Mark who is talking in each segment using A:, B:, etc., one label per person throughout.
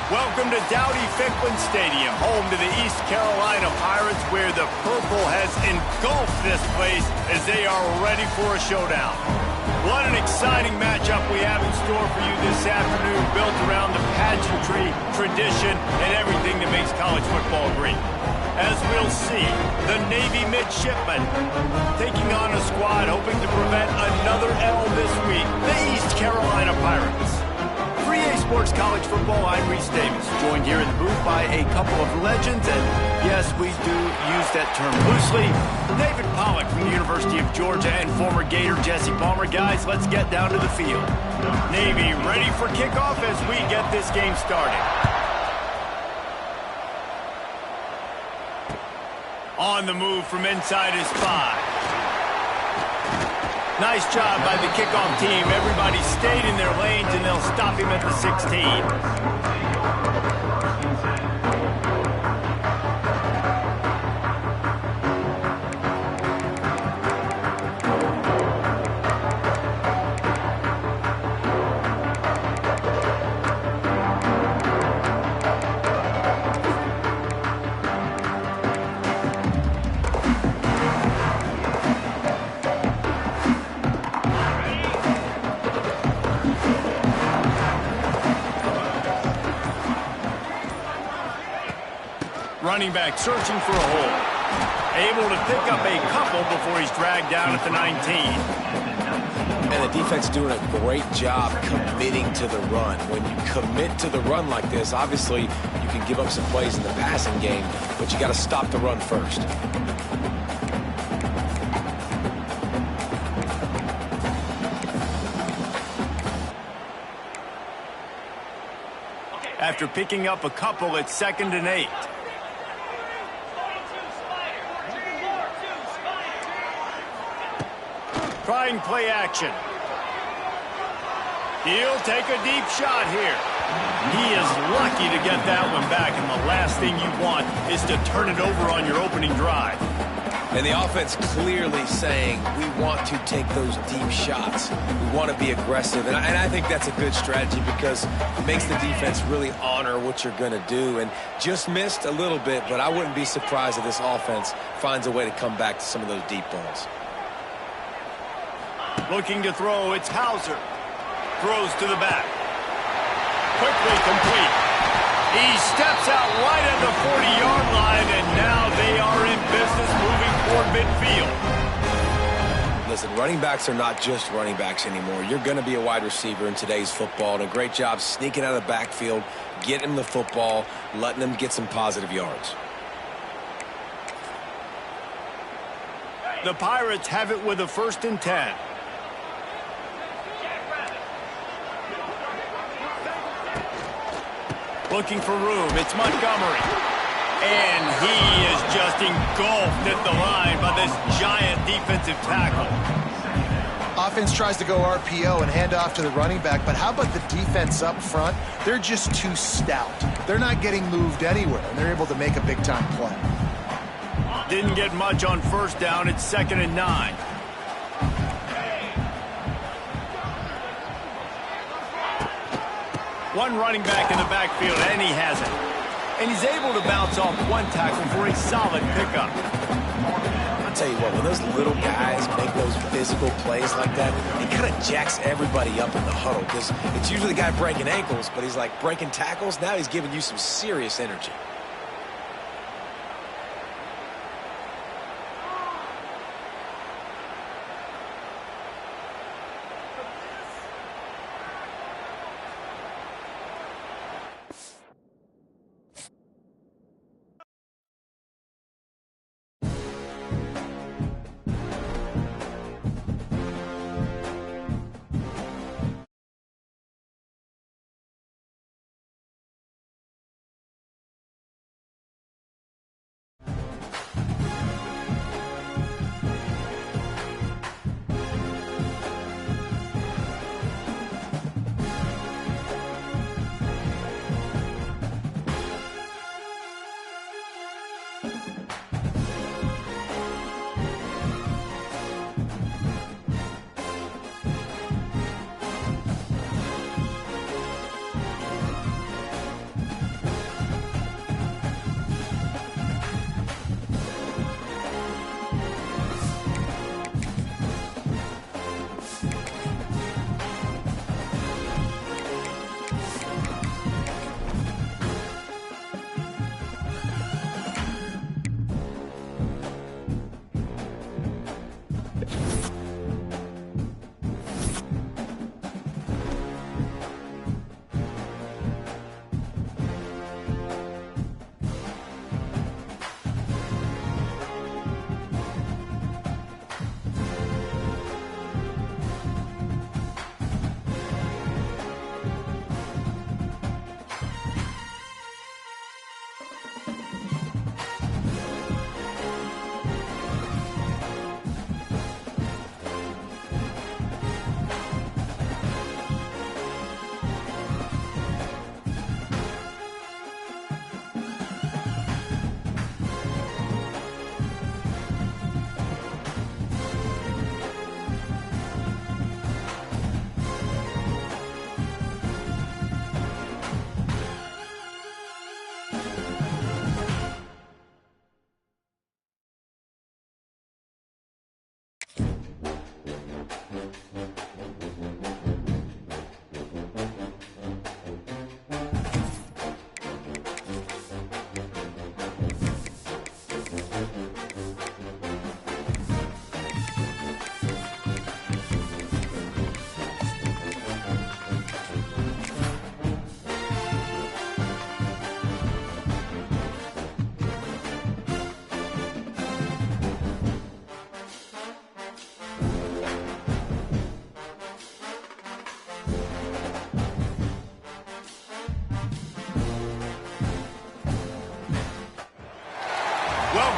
A: Welcome to Dowdy-Ficklen Stadium, home to the East Carolina Pirates, where the purple has engulfed this place as they are ready for a showdown. What an exciting matchup we have in store for you this afternoon, built around the pageantry, tradition, and everything that makes college football great. As we'll see, the Navy midshipmen taking on a squad hoping to prevent another L this week, the East Carolina Pirates. 3A Sports College Football, I'm Reese Davis, joined here in the booth by a couple of legends, and yes, we do use that term loosely. David Pollack from the University of Georgia and former Gator Jesse Palmer. Guys, let's get down to the field. Navy ready for kickoff as we get this game started. On the move from inside his 5. Nice job by the kickoff team. Everybody stayed in their lanes, and they'll stop him at the 16. Running back searching for a hole. Able to pick up a couple before he's dragged down at the 19.
B: And the defense doing a great job committing to the run. When you commit to the run like this, obviously you can give up some plays in the passing game, but you got to stop the run first.
A: After picking up a couple, it's 2nd and 8. Trying play action. He'll take a deep shot here. He is lucky to get that one back, and the last thing you want is to turn it over on your opening drive.
B: And the offense clearly saying, we want to take those deep shots. We want to be aggressive. And I think that's a good strategy because it makes the defense really honor what you're going to do. And just missed a little bit, but I wouldn't be surprised if this offense finds a way to come back to some of those deep balls.
A: Looking to throw, it's Hauser. Throws to the back. Quickly complete. He steps out right at the 40-yard line, and now they are in business moving toward midfield.
B: Listen, running backs are not just running backs anymore. You're going to be a wide receiver in today's football, and a great job sneaking out of the backfield, getting them the football, letting them get some positive yards.
A: The Pirates have it with a 1st and 10. Looking for room, it's Montgomery. And he is just engulfed at the line by this giant defensive tackle.
C: Offense tries to go RPO and hand off to the running back, but how about the defense up front? They're just too stout. They're not getting moved anywhere, and they're able to make a big-time play.
A: Didn't get much on 1st down, it's 2nd and 9. One running back in the backfield, and he has it. And he's able to bounce off one tackle for a solid pickup.
B: I'll tell you what, when those little guys make those physical plays like that, it kind of jacks everybody up in the huddle because it's usually the guy breaking ankles, but he's like breaking tackles. Now he's giving you some serious energy.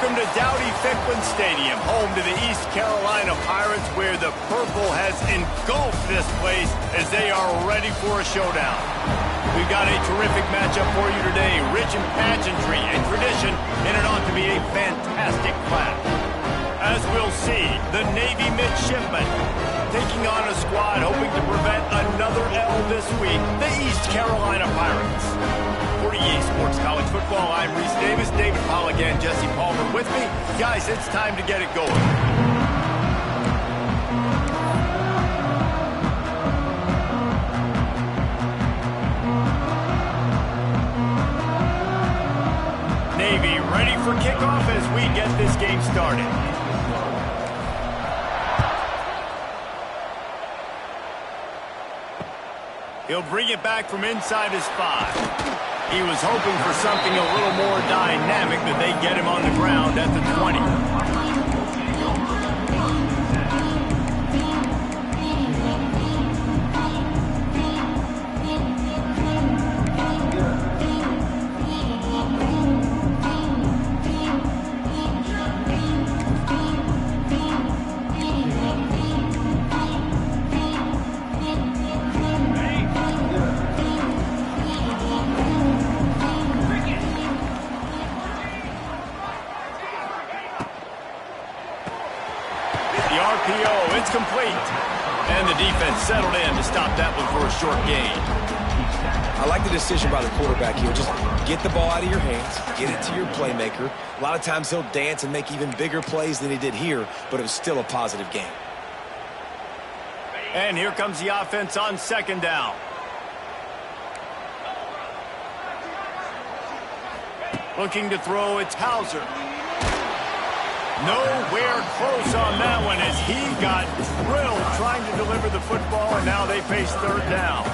A: Welcome to Dowdy-Ficklin Stadium, home to the East Carolina Pirates, where the purple has engulfed this place as they are ready for a showdown. We've got a terrific matchup for you today, rich in pageantry and tradition, and it ought to be a fantastic clash. As we'll see, the Navy midshipmen taking on a squad hoping to prevent another L this week, the East Carolina Pirates. For EA Sports College Football, I'm Reese Davis, David Pollack, and Jesse Palmer with me. Guys, it's time to get it going. Navy ready for kickoff as we get this game started. He'll bring it back from inside his 5. He was hoping for something a little more dynamic, that they get him on the ground at the 20. It's complete. And the defense settled in to stop that one for a short gain.
B: I like the decision by the quarterback here. Just get the ball out of your hands, get it to your playmaker. A lot of times he'll dance and make even bigger plays than he did here, but it was still a positive game.
A: And here comes the offense on second down. Looking to throw, it's Hauser. Nowhere close on that one as he got drilled trying to deliver the football, and now they face third down.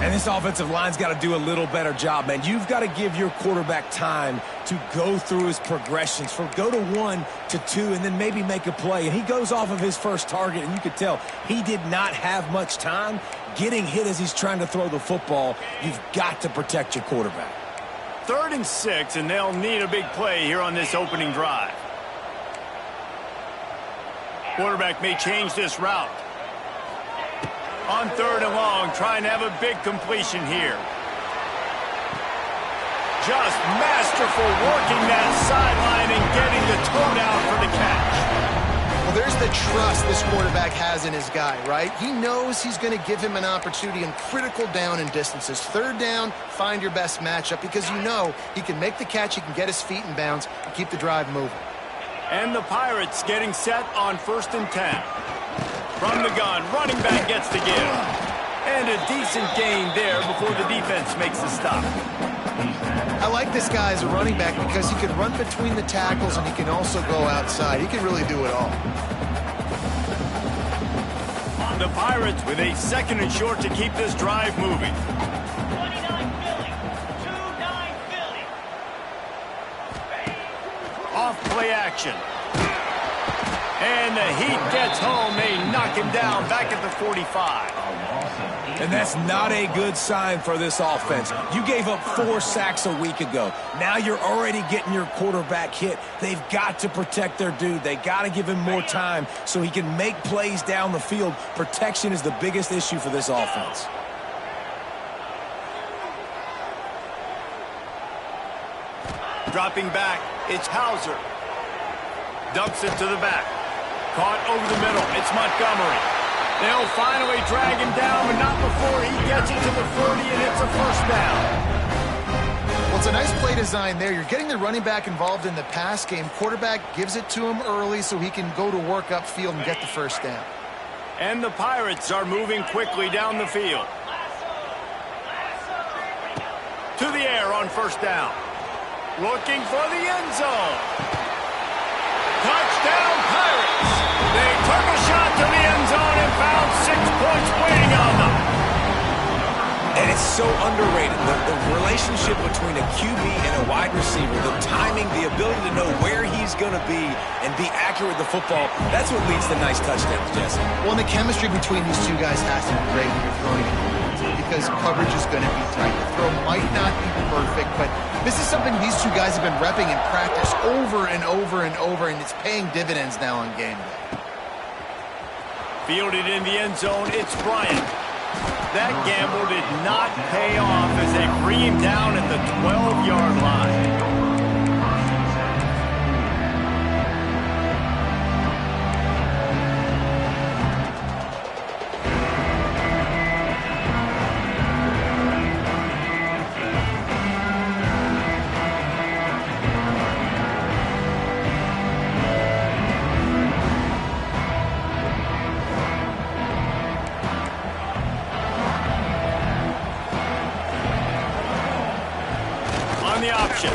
B: And this offensive line's got to do a little better job, man. You've got to give your quarterback time to go through his progressions, from go to 1 to 2, and then maybe make a play. And he goes off of his first target, and you could tell he did not have much time getting hit as he's trying to throw the football. You've got to protect your quarterback.
A: 3rd and 6, and they'll need a big play here on this opening drive. Quarterback may change this route. On 3rd and long, trying to have a big completion here. Just masterful working that sideline and getting the toe down for the catch.
C: Well, there's the trust this quarterback has in his guy, right? He knows he's going to give him an opportunity in critical down and distances. 3rd down, find your best matchup, because you know he can make the catch, he can get his feet in bounds, and keep the drive moving.
A: And the Pirates getting set on 1st and 10. From the gun, running back gets to give. And a decent gain there before the defense makes the stop.
C: I like this guy as a running back because he can run between the tackles and he can also go outside. He can really do it all.
A: The Pirates with a 2nd and short to keep this drive moving. Off play action. And the Heat gets home. They knock him down back at the 45.
B: And that's not a good sign for this offense. You gave up 4 sacks a week ago. Now you're already getting your quarterback hit. They've got to protect their dude. They got to give him more time so he can make plays down the field. Protection is the biggest issue for this offense.
A: Dropping back, it's Hauser. Dumps it to the back. Caught over the middle, it's Montgomery. They'll finally drag him down, but not before he gets it to the 40, and it's a 1st down.
C: Well, it's a nice play design there. You're getting the running back involved in the pass game. Quarterback gives it to him early so he can go to work upfield and get the 1st down.
A: And the Pirates are moving quickly down the field. To the air on 1st down. Looking for the end zone. Touchdown, Pirates. They took a shot to the end zone and found 6 points waiting on them.
B: And it's so underrated. The relationship between a QB and a wide receiver, the timing, the ability to know where he's going to be and be accurate with the football, that's what leads to nice touchdowns, Jesse.
C: Well, the chemistry between these two guys has to be great when you're throwing it, because coverage is going to be tight. The throw might not be perfect, but This is something these two guys have been repping in practice over and over and over, and it's paying dividends now on game day.
A: Fielded in the end zone, it's Bryant. That gamble did not pay off as they bring him down at the 12-yard line. The option.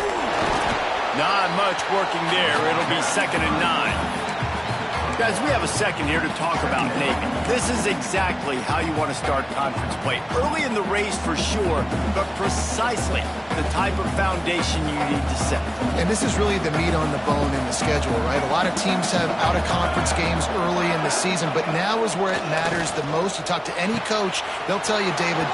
A: Not much working there. It'll be 2nd and 9. Guys, we have a second here to talk about Navy. This is exactly how you want to start conference play. Early in the race for sure, but precisely the type of foundation you need to set.
C: And this is really the meat on the bone in the schedule, right? A lot of teams have out-of-conference games early in the season, but now is where it matters the most. You talk to any coach, they'll tell you, David,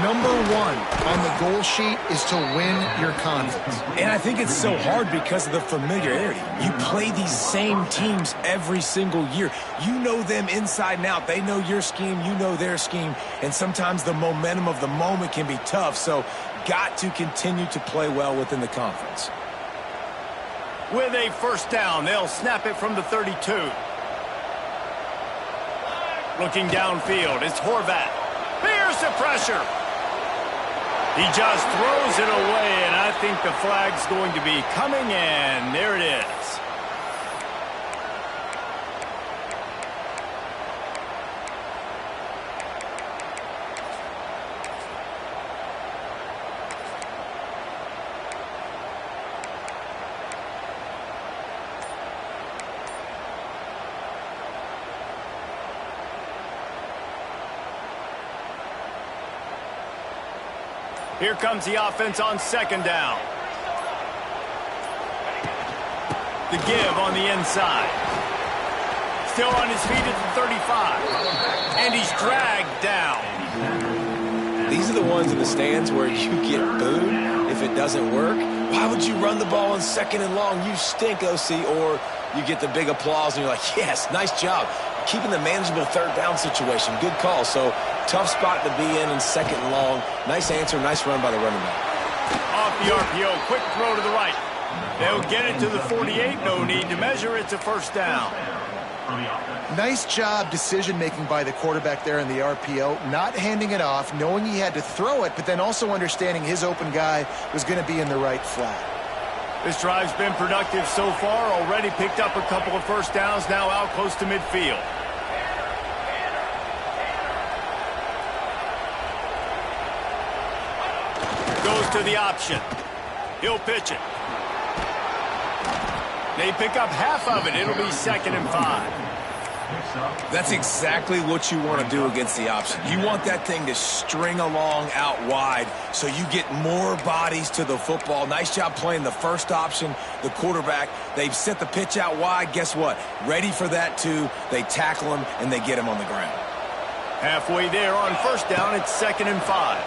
C: number one on the goal sheet is to win your conference.
B: And I think it's so hard because of the familiarity. You play these same teams every single year. You know them inside and out. They know your scheme, you know their scheme, and sometimes the momentum of the moment can be tough, so got to continue to play well within the conference.
A: With a first down, they'll snap it from the 32. Looking downfield, it's Horvat. Here's the pressure. He just throws it away, and I think the flag's going to be coming in. There it is. Here comes the offense on 2nd down. The give on the inside. Still on his feet at the 35. And he's dragged down.
B: These are the ones in the stands where you get booed if it doesn't work. Why would you run the ball on 2nd and long? You stink, OC. Or you get the big applause and you're like, yes, nice job. Keeping the manageable 3rd down situation. Good call. So tough spot to be in 2nd and long. Nice answer, nice run by the running back.
A: Off the RPO, quick throw to the right. They'll get it to the 48. No need to measure. It's a first down.
C: Nice job decision-making by the quarterback there in the RPO, not handing it off, knowing he had to throw it, but then also understanding his open guy was going to be in the right flat.
A: This drive's been productive so far. Already picked up a couple of first downs, now out close to midfield. Goes to the option. He'll pitch it. They pick up half of it. It'll be 2nd and 5.
B: That's exactly what you want to do against the option. You want that thing to string along out wide so you get more bodies to the football. Nice job playing the first option, the quarterback. They've set the pitch out wide. Guess what? Ready for that too. They tackle him and they get him on the ground.
A: Halfway there on first down, it's 2nd and 5.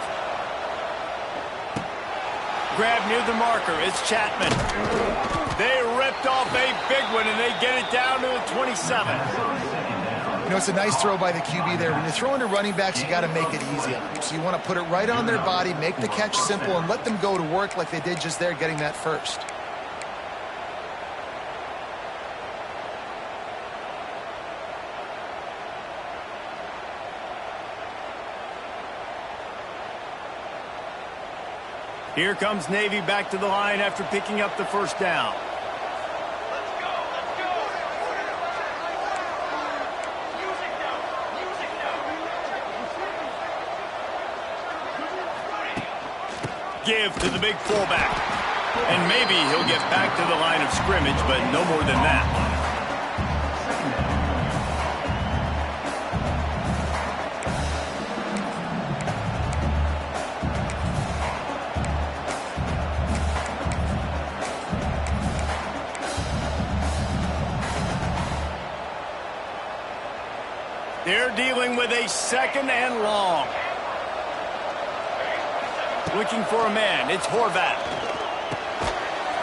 A: Grab near the marker. It's Chapman. They ripped off a big one, and they get it down to the 27.
C: You know, it's a nice throw by the QB there. When you're throwing to running backs, you got to make it easy on them. So you want to put it right on their body, make the catch simple, and let them go to work like they did just there, getting that first.
A: Here comes Navy back to the line after picking up the first down. Give to the big fullback. And maybe he'll get back to the line of scrimmage, but no more than that. They're dealing with a 2nd and long. Looking for a man. It's Horvat.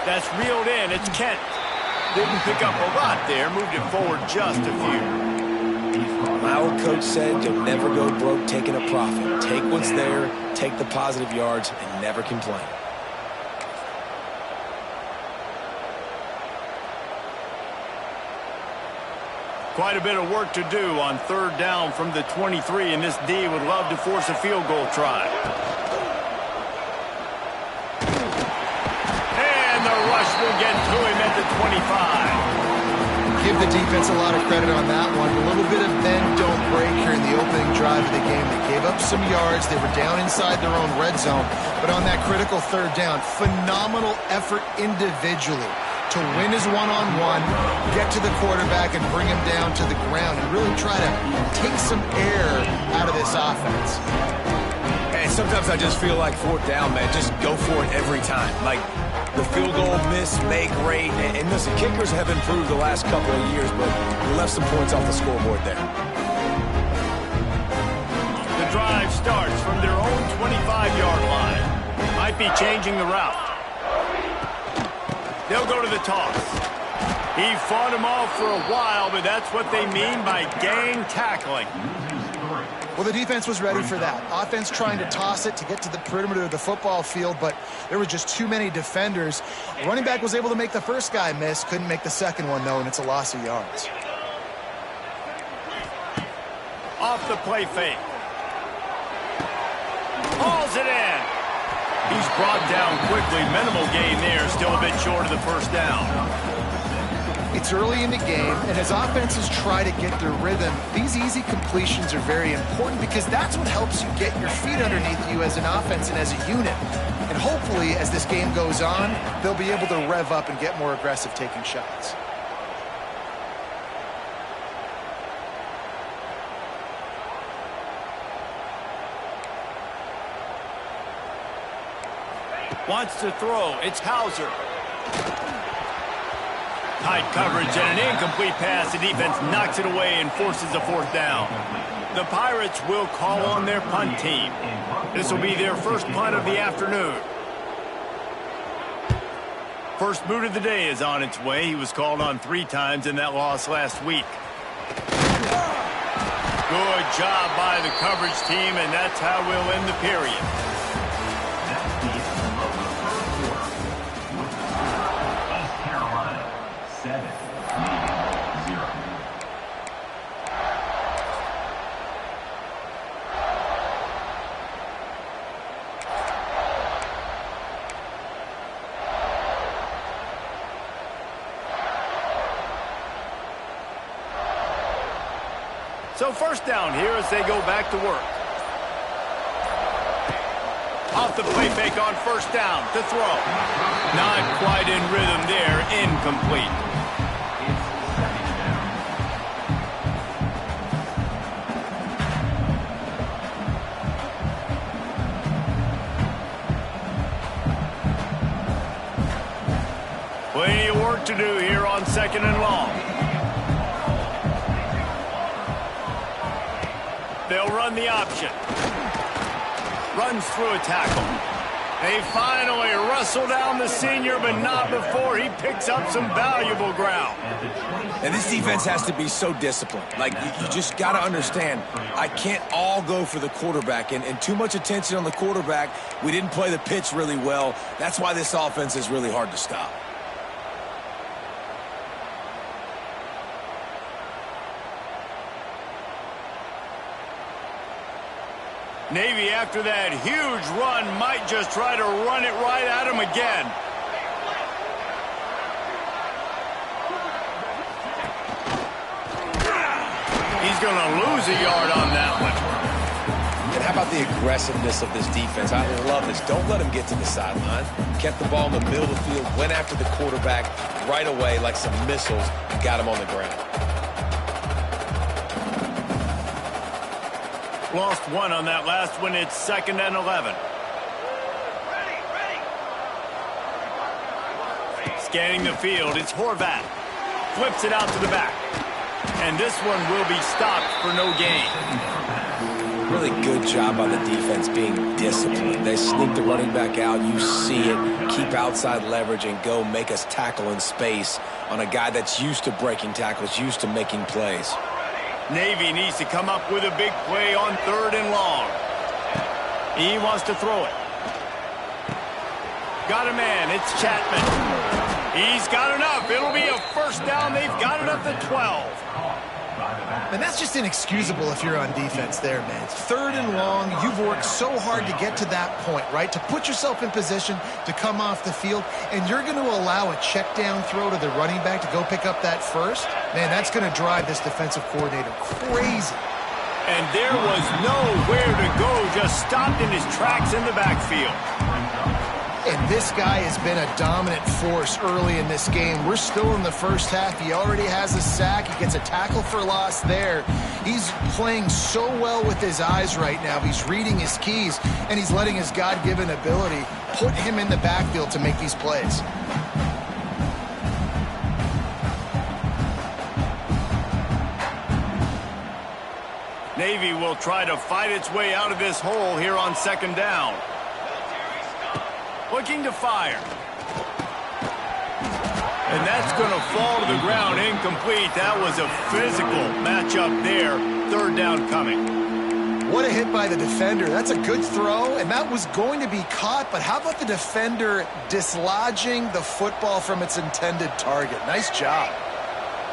A: That's reeled in. It's Kent. Didn't pick up a lot there. Moved it forward just a few.
B: My old coach said you'll never go broke taking a profit. Take what's there, take the positive yards, and never complain.
A: Quite a bit of work to do on third down from the 23, and this D would love to force a field goal try. And the rush will get to him at the 25.
C: Give the defense a lot of credit on that one. A little bit of bend, don't break here in the opening drive of the game. They gave up some yards. They were down inside their own red zone. But on that critical third down, phenomenal effort individually to win his one-on-one, get to the quarterback and bring him down to the ground and really try to take some air out of this offense.
B: Hey, sometimes I just feel like fourth down, man. Just go for it every time. Like, the field goal miss, make rate, and listen, kickers have improved the last couple of years, but we left some points off the scoreboard there.
A: The drive starts from their own 25-yard line. Might be changing the route. They'll go to the toss. He fought him off for a while, but that's what they mean by gang tackling.
C: Well, the defense was ready for that. Offense trying to toss it to get to the perimeter of the football field, but there were just too many defenders. Running back was able to make the first guy miss, couldn't make the second one, though, and it's a loss of yards.
A: Off the play fake. Hauls it in. He's brought down quickly. Minimal gain there, still a bit short of the first down.
C: It's early in the game, and as offenses try to get their rhythm, these easy completions are very important because that's what helps you get your feet underneath you as an offense and as a unit. And hopefully, as this game goes on, they'll be able to rev up and get more aggressive taking shots.
A: Wants to throw. It's Hauser. Tight coverage and an incomplete pass. The defense knocks it away and forces a fourth down. The Pirates will call on their punt team. This will be their first punt of the afternoon. First boot of the day is on its way. He was called on 3 times in that loss last week. Good job by the coverage team, and that's how we'll end the period. So first down here as they go back to work. Off the play fake on first down to throw. Not quite in rhythm there, incomplete. Plenty of work to do here on second and long. They'll run the option. Runs through a tackle. They finally wrestle down the senior, but not before he picks up some valuable ground.
B: And this defense has to be so disciplined. Like, you just got to understand, I can't all go for the quarterback. And too much attention on the quarterback. We didn't play the pitch really well. That's why this offense is really hard to stop.
A: Navy, after that huge run, might just try to run it right at him again. He's going to lose a yard on that one.
B: And how about the aggressiveness of this defense? I love this. Don't let him get to the sideline. Kept the ball in the middle of the field, went after the quarterback right away like some missiles, got him on the ground.
A: Lost one on that last one. It's 2nd and 11. Scanning the field, it's Horvat. Flips it out to the back. And this one will be stopped for no gain.
B: Really good job by the defense being disciplined. They sneak the running back out. You see it. keep outside leverage and go make us tackle in space on a guy that's used to breaking tackles, used to making plays.
A: Navy needs to come up with a big play on 3rd and long. He wants to throw it. Got a man. It's Chapman. He's got enough. It'll be a first down. They've got it up to 12.
C: And that's just inexcusable if you're on defense there, man. It's 3rd and long. You've worked so hard to get to that point, right? To put yourself in position to come off the field, and you're going to allow a check down throw to the running back to go pick up that first? Man, that's going to drive this defensive coordinator crazy.
A: And there was nowhere to go, just stopped in his tracks in the backfield.
C: And this guy has been a dominant force early in this game. We're still in the first half. He already has a sack. He gets a tackle for loss there. He's playing so well with his eyes right now. He's reading his keys, and he's letting his God-given ability put him in the backfield to make these plays.
A: Navy will try to fight its way out of this hole here on 2nd down. Looking to fire. And that's going to fall to the ground incomplete. That was a physical matchup there. 3rd down coming.
C: What a hit by the defender. That's a good throw, and that was going to be caught, but how about the defender dislodging the football from its intended target? Nice job.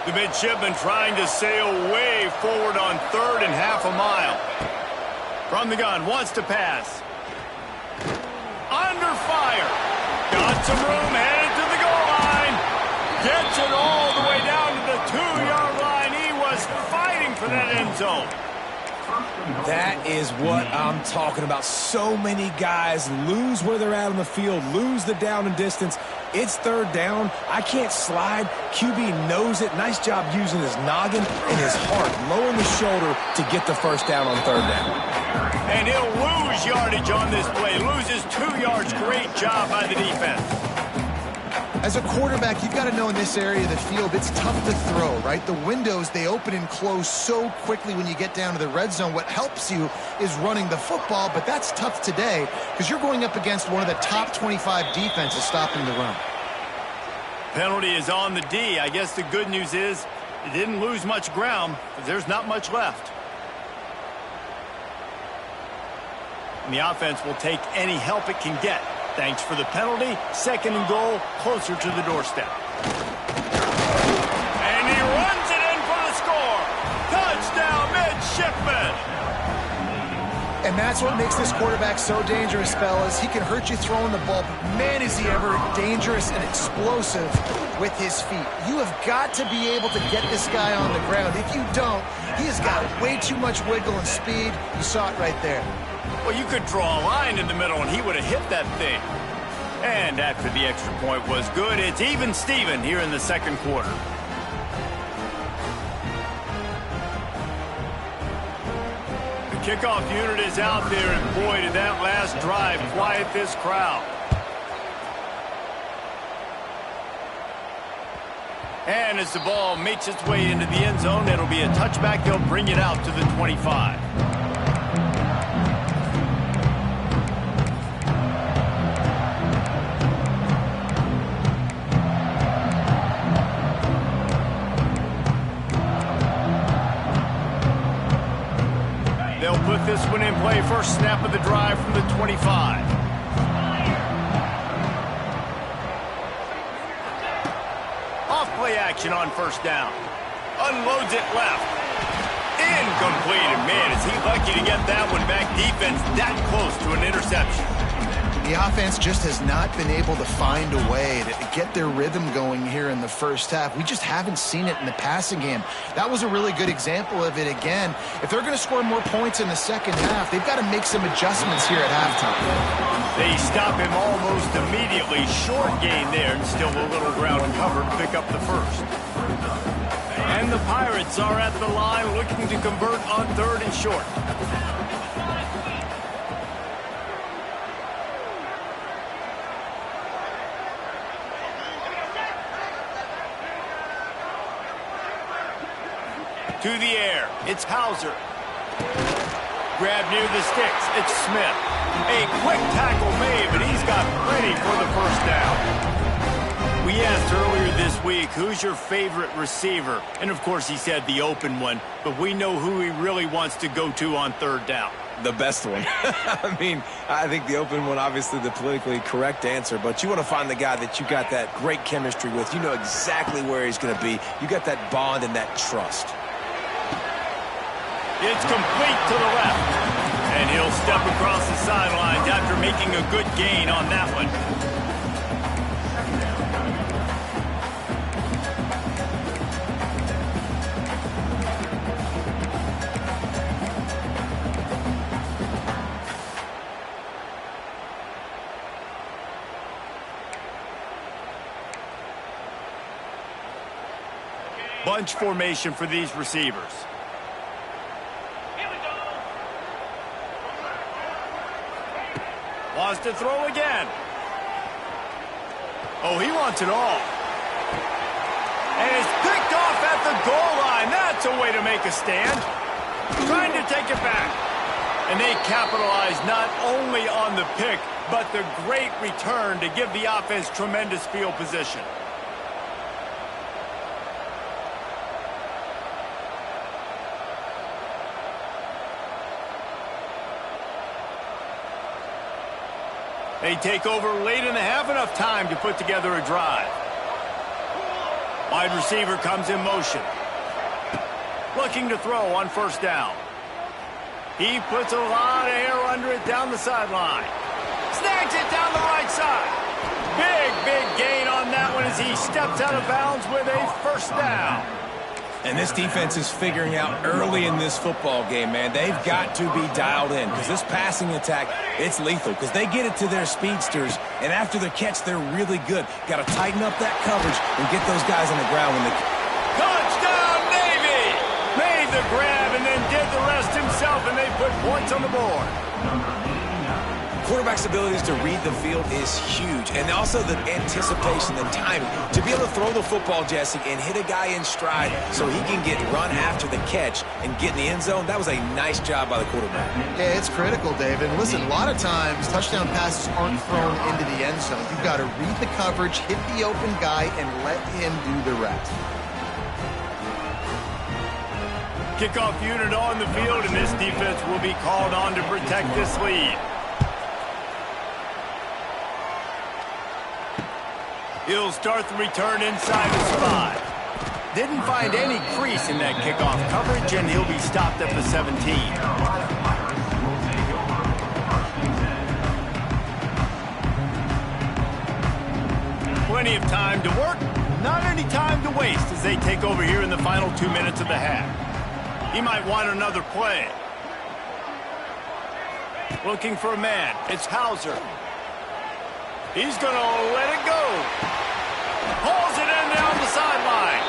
A: The midshipman trying to sail way forward on 3rd and half a mile. From the gun, wants to pass. Under fire. Got some room, headed to the goal line. Gets it all the way down to the 2-yard line. He was fighting for that end zone.
B: That is what I'm talking about. So many guys lose where they're at on the field, lose the down and distance. It's 3rd down. I can't slide. QB knows it. Nice job using his noggin and his heart, lowering the shoulder to get the first down on 3rd down.
A: And he'll lose yardage on this play. Loses 2 yards. Great job by the defense.
C: As a quarterback, you've got to know in this area of the field, it's tough to throw, right? The windows, they open and close so quickly when you get down to the red zone. What helps you is running the football, but that's tough today because you're going up against one of the top 25 defenses stopping the run.
A: Penalty is on the D. I guess the good news is it didn't lose much ground, but there's not much left. And the offense will take any help it can get. Thanks for the penalty. 2nd and goal, closer to the doorstep. And he runs it in for the score. Touchdown, midshipman.
C: And that's what makes this quarterback so dangerous, fellas. He can hurt you throwing the ball, but man, is he ever dangerous and explosive with his feet. You have got to be able to get this guy on the ground. If you don't, he has got way too much wiggle and speed. You saw it right there.
A: Well, you could draw a line in the middle, and he would have hit that thing. And after the extra point was good, it's even Steven here in the 2nd quarter. The kickoff unit is out there, and boy, did that last drive quiet this crowd. And as the ball makes its way into the end zone, it'll be a touchback. They'll bring it out to the 25. They'll put this one in play. First snap of the drive from the 25. Off play action on 1st down. Unloads it left. Incomplete. And man, is he lucky to get that one back. Defense that close to an interception.
C: The offense just has not been able to find a way to get their rhythm going here in the first half. We just haven't seen it in the passing game. That was a really good example of it again. If they're going to score more points in the second half, they've got to make some adjustments here at halftime.
A: They stop him almost immediately. Short gain there, and still a little ground covered. Pick up the first. And the Pirates are at the line looking to convert on 3rd and short. To the air. It's Hauser. grab near the sticks. It's Smith. A quick tackle made, but he's got plenty for the first down. We asked earlier this week, who's your favorite receiver? And, of course, he said the open one, but we know who he really wants to go to on third down.
B: The best one. I mean, I think the open one, obviously the politically correct answer, but you want to find the guy that you got that great chemistry with. You know exactly where he's going to be. You got that bond and that trust.
A: It's complete to the left. And he'll step across the sidelines after making a good gain on that one. Bunch formation for these receivers. Wants to throw again. Oh, he wants it all. And it's picked off at the goal line. That's a way to make a stand. Trying to take it back. And they capitalize not only on the pick, but the great return to give the offense tremendous field position. They take over late in the half, enough time to put together a drive. Wide receiver comes in motion. Looking to throw on first down. He puts a lot of air under it down the sideline. Snags it down the right side. Big gain on that one as he steps out of bounds with a first down.
B: And this defense is figuring out early in this football game, man. They've got to be dialed in because this passing attack, it's lethal because they get it to their speedsters, and after the catch, they're really good. Got to tighten up that coverage and get those guys on the ground when they...
A: Touchdown, Navy! Made the grab and then did the rest himself, and they put points on the board.
B: Quarterback's abilities to read the field is huge, and also the anticipation, the timing. To be able to throw the football, Jesse, and hit a guy in stride so he can get run after the catch and get in the end zone, that was a nice job by the quarterback.
C: Yeah, it's critical, David. And listen, a lot of times touchdown passes aren't thrown into the end zone. You've got to read the coverage, hit the open guy, and let him do the rest.
A: Kickoff unit on the field, and this defense will be called on to protect this lead. He'll start the return inside his 5. Didn't find any crease in that kickoff coverage, and he'll be stopped at the 17. Plenty of time to work, not any time to waste as they take over here in the final 2 minutes of the half. He might want another play. Looking for a man. It's Hauser. He's going to let it go. Pulls it in down the sideline.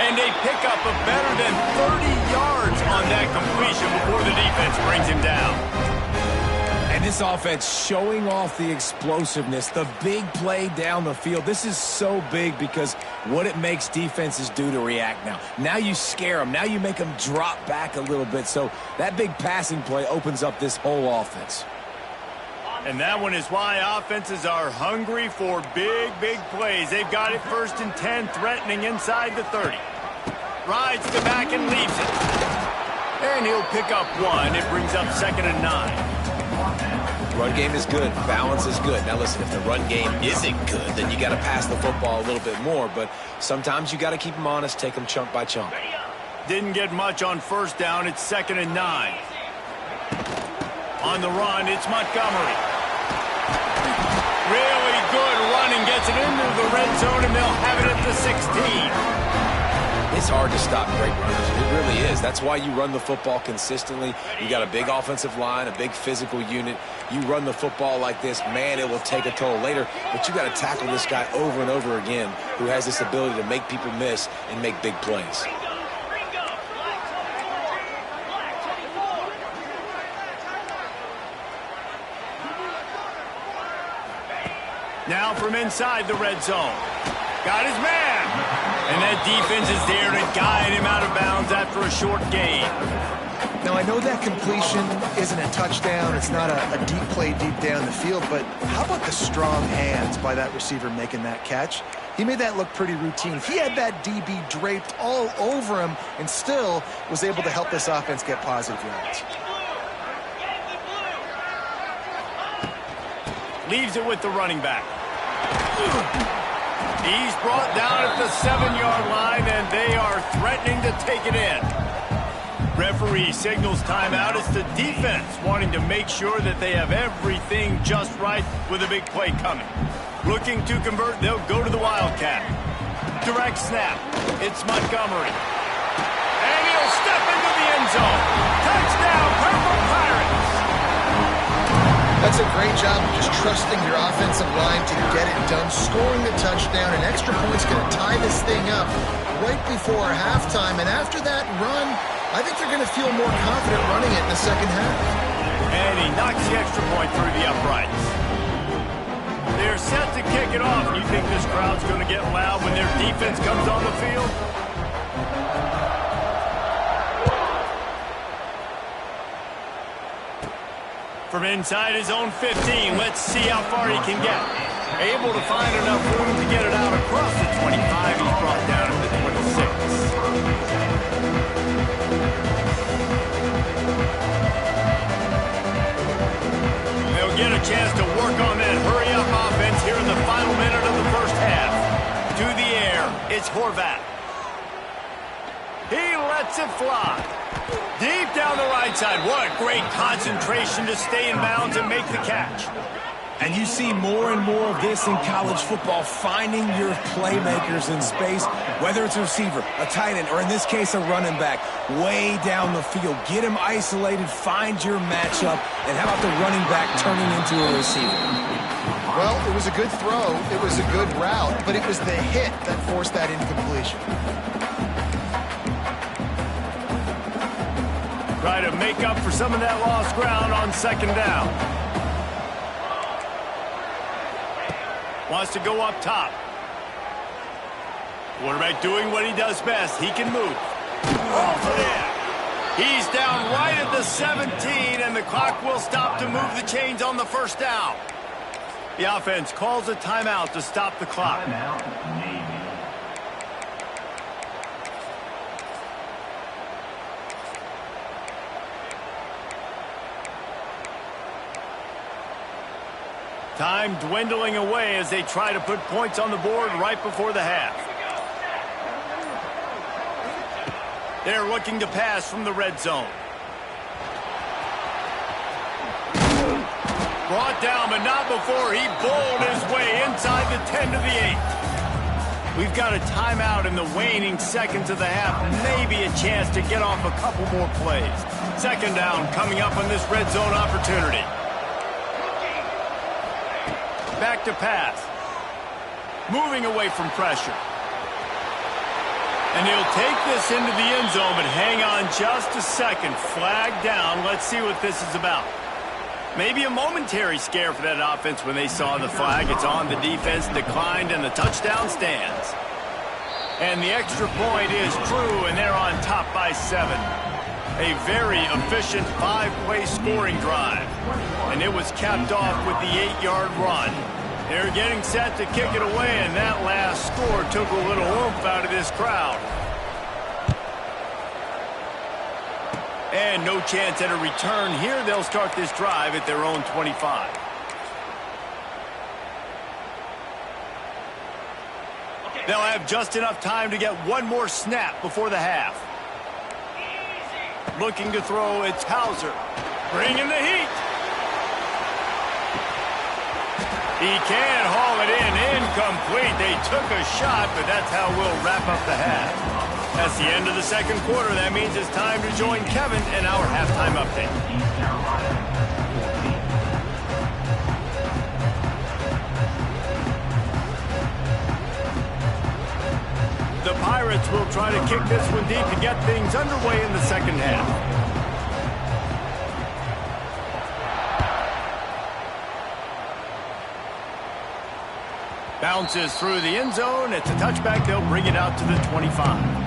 A: And they pick up a better than 30 yards on that completion before the defense brings him down.
B: And this offense showing off the explosiveness, the big play down the field. This is so big because what it makes defenses do to react now. Now you scare them. Now you make them drop back a little bit. So that big passing play opens up this whole offense.
A: And that one is why offenses are hungry for big plays. They've got it 1st and 10, threatening inside the 30. Rides the back and leaves it. And he'll pick up 1. It brings up 2nd and 9.
B: Run game is good. Balance is good. Now listen, if the run game isn't good, then you got to pass the football a little bit more. But sometimes you got to keep them honest, take them chunk by chunk.
A: Didn't get much on first down. It's 2nd and 9. On the run, it's Montgomery. Really good running, gets it into the red zone, and they'll have it at the 16.
B: It's hard to stop great runners. It really is. That's why you run the football consistently. You got a big offensive line, a big physical unit. You run the football like this, man, it will take a toll later. But you got to tackle this guy over and over again who has this ability to make people miss and make big plays.
A: Now from inside the red zone. Got his man. And that defense is there to guide him out of bounds after a short gain.
C: Now, I know that completion isn't a touchdown. It's not a deep play deep down the field, but how about the strong hands by that receiver making that catch? He made that look pretty routine. He had that DB draped all over him and still was able to help this offense get positive yards.
A: Leaves it with the running back. He's brought down at the 7-yard line, and they are threatening to take it in. Referee signals timeout. It's the defense wanting to make sure that they have everything just right with a big play coming. Looking to convert, they'll go to the Wildcat. Direct snap. It's Montgomery. And he'll step into the end zone. Touchdown, Purple Pirates!
C: That's a great job of just trusting your offensive line to get it done. Scoring the touchdown, an extra point's going to tie this thing up right before halftime. And after that run, I think they're going to feel more confident running it in the second half.
A: And he knocks the extra point through the uprights. They're set to kick it off. You think this crowd's going to get loud when their defense comes on the field? From inside his own 15, let's see how far he can get. Able to find enough room to get it out across the 25. He's brought down at the 26. They'll get a chance to work on that hurry-up offense here in the final minute of the first half. To the air, it's Horvat. He lets it fly. Deep down the right side. What great concentration to stay in bounds and make the catch.
B: And you see more and more of this in college football, finding your playmakers in space, whether it's a receiver, a tight end, or in this case, a running back, way down the field. Get him isolated, find your matchup, and how about the running back turning into a receiver?
C: Well, it was a good throw, it was a good route, but it was the hit that forced that incompletion.
A: Try to make up for some of that lost ground on second down. Wants to go up top. Quarterback doing what he does best. He can move. He's down right at the 17, and the clock will stop to move the chains on the first down. The offense calls a timeout to stop the clock. Time dwindling away as they try to put points on the board right before the half. They're looking to pass from the red zone. Brought down, but not before he bowled his way inside the 10 to the 8. We've got a timeout in the waning seconds of the half. Maybe a chance to get off a couple more plays. Second down coming up on this red zone opportunity. Back to pass. Moving away from pressure. And he'll take this into the end zone, but hang on just a second. Flag down. Let's see what this is about. Maybe a momentary scare for that offense when they saw the flag. It's on. The defense declined, and the touchdown stands. And the extra point is true, and they're on top by 7. A very efficient 5-play scoring drive. And it was capped off with the 8-yard run. They're getting set to kick it away, and that last score took a little oomph out of this crowd. And no chance at a return here. They'll start this drive at their own 25. They'll have just enough time to get one more snap before the half. Looking to throw, it's Hauser. Bringing the heat. He can haul it in. Incomplete. They took a shot, but that's how we'll wrap up the half. That's the end of the second quarter. That means it's time to join Kevin in our halftime update. The Pirates will try to kick this one deep to get things underway in the second half. Bounces through the end zone. It's a touchback. They'll bring it out to the 25.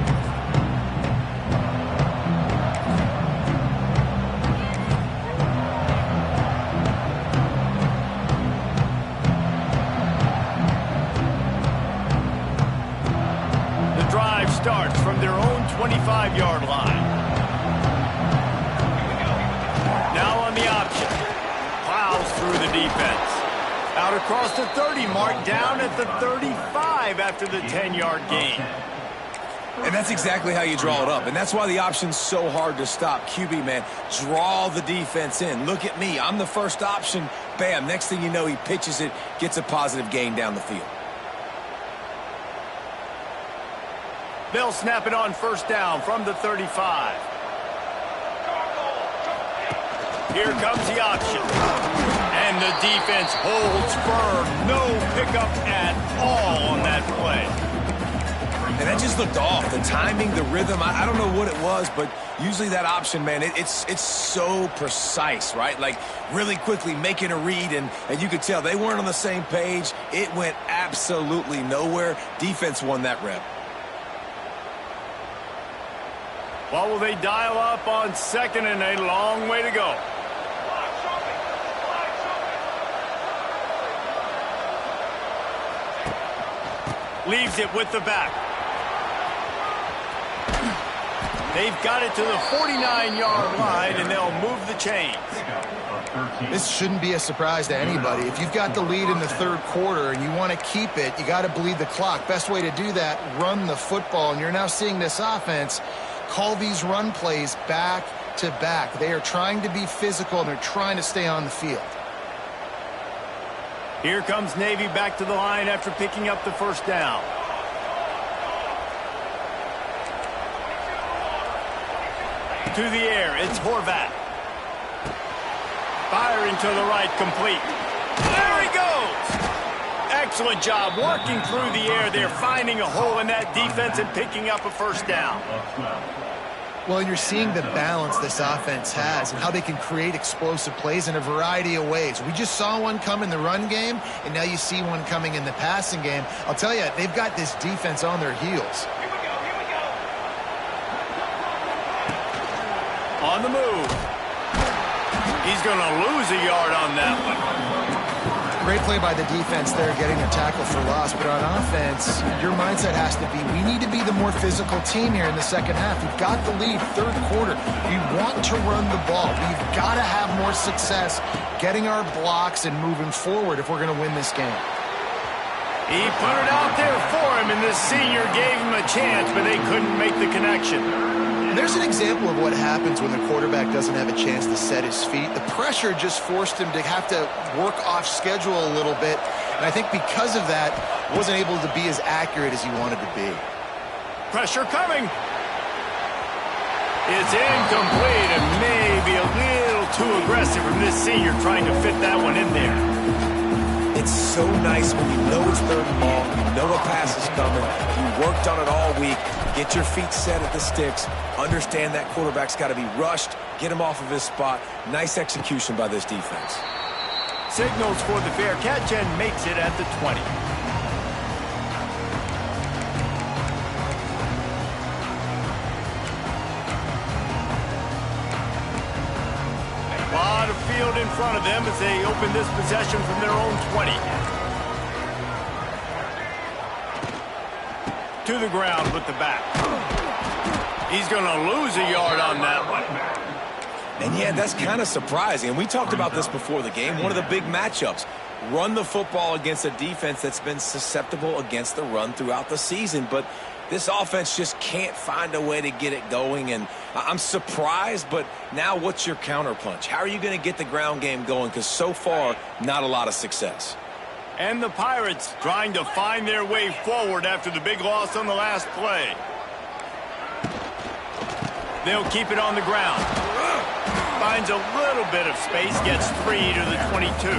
A: 25-yard line. Now on the option. Plows through the defense. Out across the 30 mark, down at the 35 after the 10-yard gain.
B: And that's exactly how you draw it up. And that's why the option's so hard to stop. QB, man, draw the defense in. Look at me. I'm the first option. Bam. Next thing you know, he pitches it, gets a positive gain down the field.
A: They'll snap it on first down from the 35. Here comes the option. And the defense holds firm. No pickup at all on that play.
B: And that just looked off. The timing, the rhythm, I don't know what it was, but usually that option, man, it's so precise, right? Like really quickly making a read, and you could tell they weren't on the same page. It went absolutely nowhere. Defense won that rep.
A: What will they dial up on second and a long way to go? Leaves it with the back. They've got it to the 49-yard line, and they'll move the chains.
C: This shouldn't be a surprise to anybody. If you've got the lead in the third quarter and you want to keep it, you got to bleed the clock. Best way to do that, run the football. And you're now seeing this offense call these run plays back to back. They are trying to be physical, and they're trying to stay on the field.
A: Here comes Navy back to the line after picking up the first down. To the air, it's Horvat. Firing to the right, complete. There he goes! Excellent job working through the air. They're finding a hole in that defense and picking up a first down.
C: Well, and you're seeing the balance this offense has and how they can create explosive plays in a variety of ways. We just saw one come in the run game, and now you see one coming in the passing game. I'll tell you, they've got this defense on their heels.
A: On the move. He's going to lose a yard on that one.
C: Great play by the defense there, getting a tackle for loss. But on offense, your mindset has to be, we need to be the more physical team here in the second half. We've got the lead, third quarter. We want to run the ball. We've got to have more success getting our blocks and moving forward if we're going to win this game.
A: He put it out there for him, and the senior gave him a chance, but they couldn't make the connection.
C: And there's an example of what happens when the quarterback doesn't have a chance to set his feet. The pressure just forced him to have to work off schedule a little bit. And I think because of that, wasn't able to be as accurate as he wanted to be.
A: Pressure coming. It's incomplete and maybe a little too aggressive from this senior trying to fit that one in there.
B: It's so nice when you know it's third and long, you know a pass is coming, you worked on it all week, get your feet set at the sticks, understand that quarterback's got to be rushed, get him off of his spot. Nice execution by this defense.
A: Signals for the fair catch and makes it at the 20. A lot of field in front of them as they open this possession from their own 20. To the ground with the back. He's going to lose a yard on that one.
B: And yeah, that's kind of surprising. And we talked about this before the game. One of the big matchups. Run the football against a defense that's been susceptible against the run throughout the season. But this offense just can't find a way to get it going. And I'm surprised, but now what's your counterpunch? How are you going to get the ground game going? Because so far, not a lot of success.
A: And the Pirates trying to find their way forward after the big loss on the last play. They'll keep it on the ground. Finds a little bit of space, gets 3 to the 22.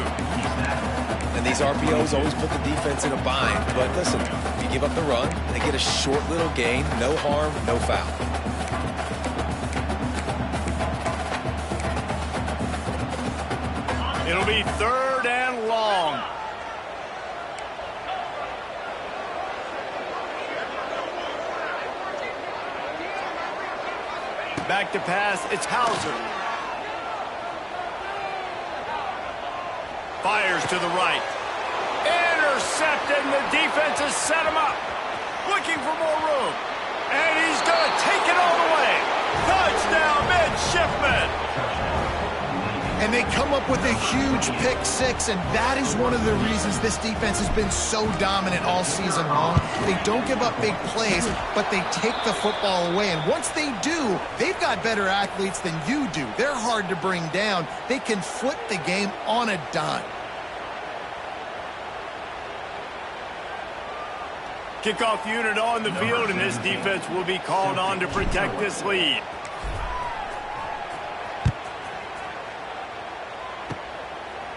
B: And these RPOs always put the defense in a bind. But listen, if you give up the run, they get a short little gain, no harm, no foul.
A: It'll be 3rd and long. Back to pass, it's Hauser. Fires to the right. Intercepted, and the defense has set him up. Looking for more room. And he's going to take it all
C: And they come up with a huge pick six, and that is one of the reasons this defense has been so dominant all season long. They don't give up big plays, but they take the football away. And once they do, they've got better athletes than you do. They're hard to bring down. They can flip the game on a dime.
A: Kickoff unit on the field, and this defense will be called on to protect this lead.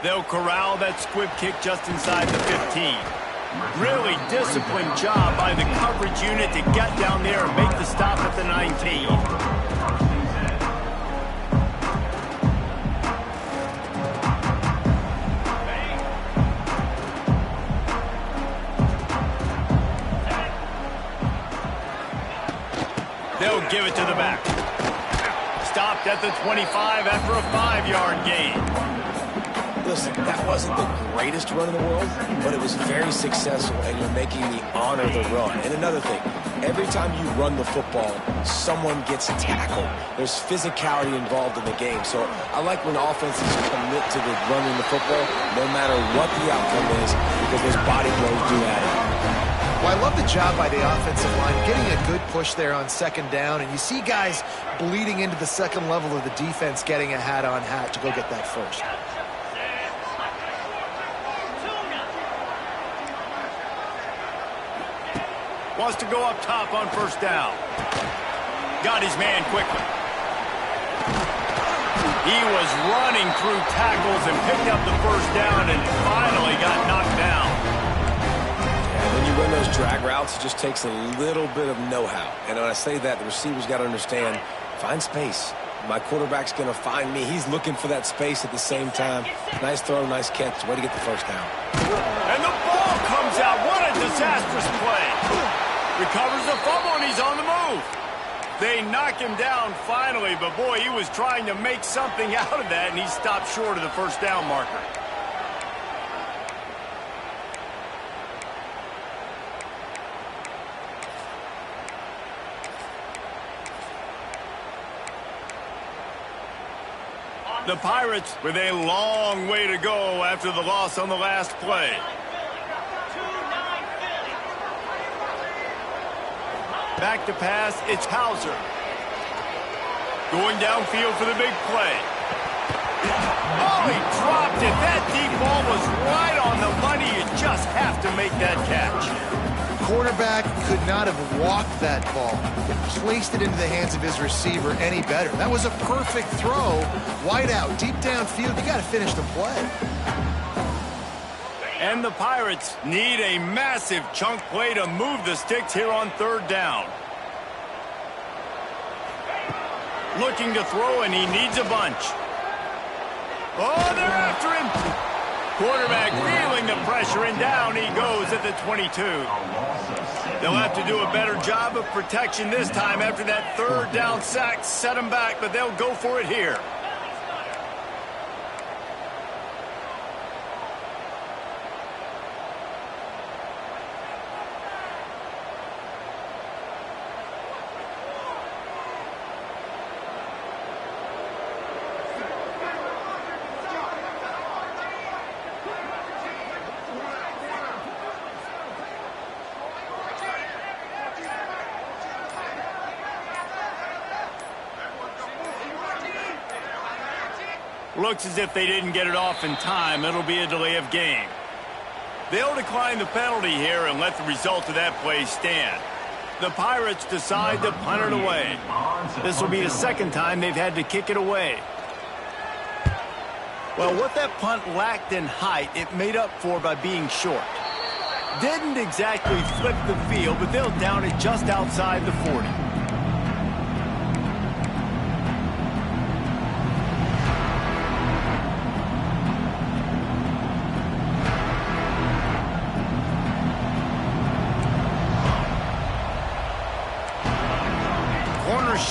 A: They'll corral that squib kick just inside the 15. Really disciplined job by the coverage unit to get down there and make the stop at the 19. They'll give it to the back. Stopped at the 25 after a 5-yard gain.
B: Listen, that wasn't the greatest run in the world, but it was very successful, and you're making me honor the run. And another thing, every time you run the football, someone gets tackled. There's physicality involved in the game. So I like when offenses commit to the running the football, no matter what the outcome is, because those body blows do add up.
C: Well, I love the job by the offensive line, getting a good push there on second down, and you see guys bleeding into the second level of the defense getting a hat-on-hat to go get that first.
A: Wants to go up top on first down. Got his man quickly. He was running through tackles and picked up the first down and finally got knocked down.
B: When you run those drag routes, it just takes a little bit of know-how. And when I say that, the receiver's got to understand, find space. My quarterback's going to find me. He's looking for that space at the same time. Nice throw, nice catch. Way to get the first down.
A: And the ball comes out. What a disastrous play. Recovers the fumble, and he's on the move. They knock him down finally, but boy, he was trying to make something out of that, and he stopped short of the first down marker. The Pirates with a long way to go after the loss on the last play. Back to pass, it's Hauser. Going downfield for the big play. Oh, he dropped it. That deep ball was right on the money. You just have to make that catch.
C: Quarterback could not have walked that ball, placed it into the hands of his receiver any better. That was a perfect throw. Wide out, deep downfield. You got to finish the play.
A: And the Pirates need a massive chunk play to move the sticks here on third down. Looking to throw, and he needs a bunch. Oh, they're after him. Quarterback feeling the pressure, and down he goes at the 22. They'll have to do a better job of protection this time after that third down sack set him back, but they'll go for it here. Looks as if they didn't get it off in time. It'll be a delay of game. They'll decline the penalty here and let the result of that play stand. The Pirates decide to punt it away. This will be the second time they've had to kick it away. Well, what that punt lacked in height, it made up for by being short. Didn't exactly flip the field, but they'll down it just outside the 40.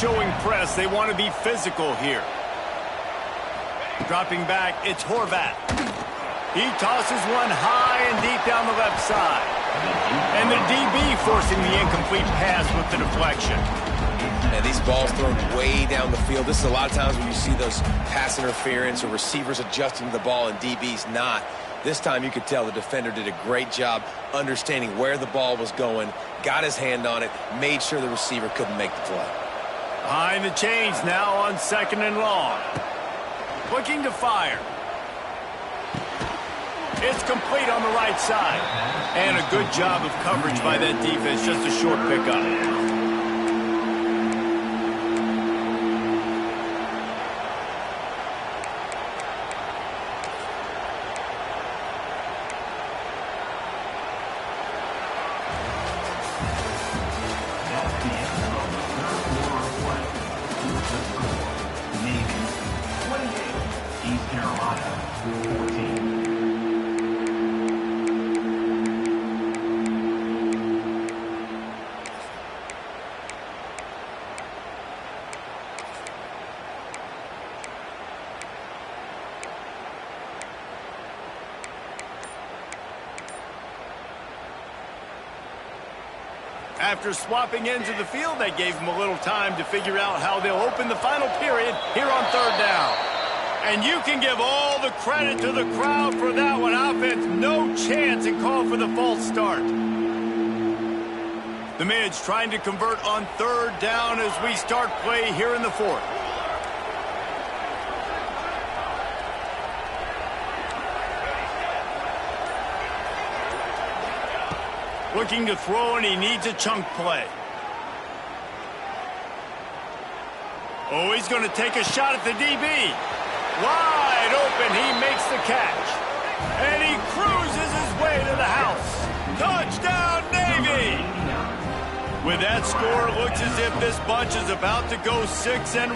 A: Showing press. They want to be physical here. Dropping back, it's Horvat. He tosses one high and deep down the left side. And the DB forcing the incomplete pass with the deflection.
B: And these balls thrown way down the field. This is a lot of times when you see those pass interference or receivers adjusting to the ball and DBs not. This time you could tell the defender did a great job understanding where the ball was going, got his hand on it, made sure the receiver couldn't make the play.
A: Behind the chains now on 2nd and long. Looking to fire. It's complete on the right side. And a good job of coverage by that defense, just a short pickup. After swapping ends of the field, they gave them a little time to figure out how they'll open the final period here on 3rd down. And you can give all the credit to the crowd for that one. Offense, no chance, and call for the false start. The Mids trying to convert on 3rd down as we start play here in the 4th. Looking to throw, and he needs a chunk play. Oh, he's going to take a shot at the DB. Wide open, he makes the catch. And he cruises his way to the house. Touchdown, Navy! With that score, it looks as if this bunch is about to go 6-1.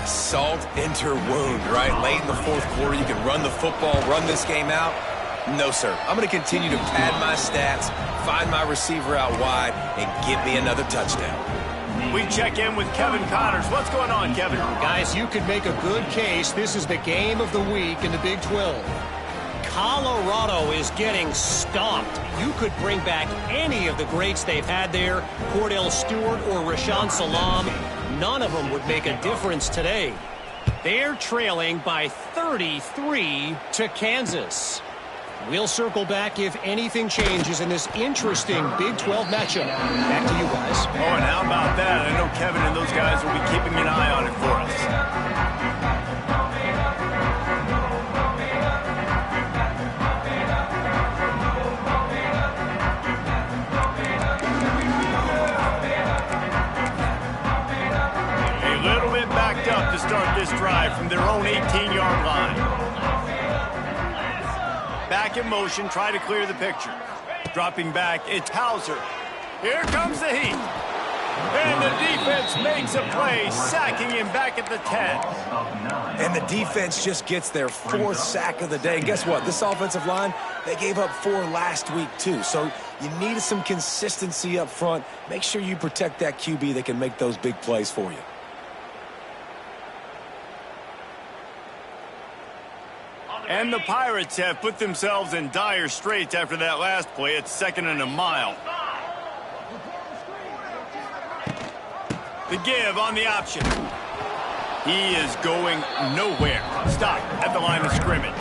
B: Salt into wound, right? Late in the 4th quarter, you can run the football, run this game out. No, sir. I'm going to continue to pad my stats, find my receiver out wide, and give me another touchdown.
A: We check in with Kevin Connors. What's going on, Kevin?
D: Guys, you could make a good case. This is the game of the week in the Big 12. Colorado is getting stomped. You could bring back any of the greats they've had there, Cordell Stewart or Rashaan Salam. None of them would make a difference today. They're trailing by 33 to Kansas. We'll circle back if anything changes in this interesting Big 12 matchup. Back to you guys.
A: Oh, and how about that? I know Kevin and those guys will be keeping an eye on it for us. Up to start this drive from their own 18-yard line. Back in motion, try to clear the picture. Dropping back, it's Hauser. Here comes the heat. And the defense makes a play, sacking him back at the 10.
B: And the defense just gets their 4th sack of the day. And guess what? This offensive line, they gave up 4 last week too. So you need some consistency up front. Make sure you protect that QB that can make those big plays for you.
A: And the Pirates have put themselves in dire straits after that last play. It's 2nd and a mile. The give on the option. He is going nowhere. Stop at the line of scrimmage.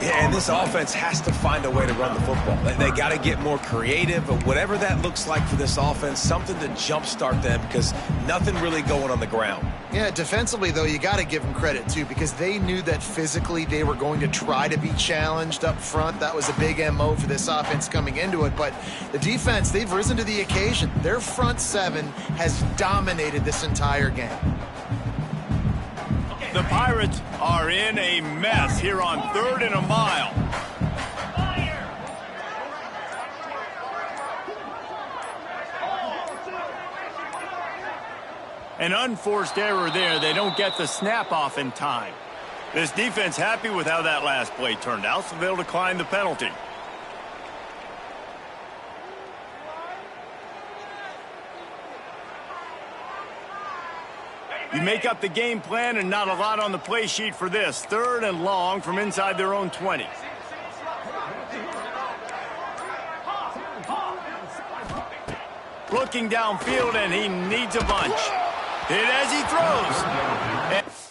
B: Yeah, and this offense has to find a way to run the football. They got to get more creative, but whatever that looks like for this offense, something to jumpstart them because nothing really going on the ground.
C: Yeah, defensively, though, you got to give them credit, too, because they knew that physically they were going to try to be challenged up front. That was a big MO for this offense coming into it. But the defense, they've risen to the occasion. Their front 7 has dominated this entire game.
A: The Pirates are in a mess here on 3rd and a mile. An unforced error there. They don't get the snap off in time. This defense happy with how that last play turned out, so they'll decline the penalty. You make up the game plan and not a lot on the play sheet for this. 3rd and long from inside their own 20. Looking downfield, and he needs a bunch. Hit as he throws.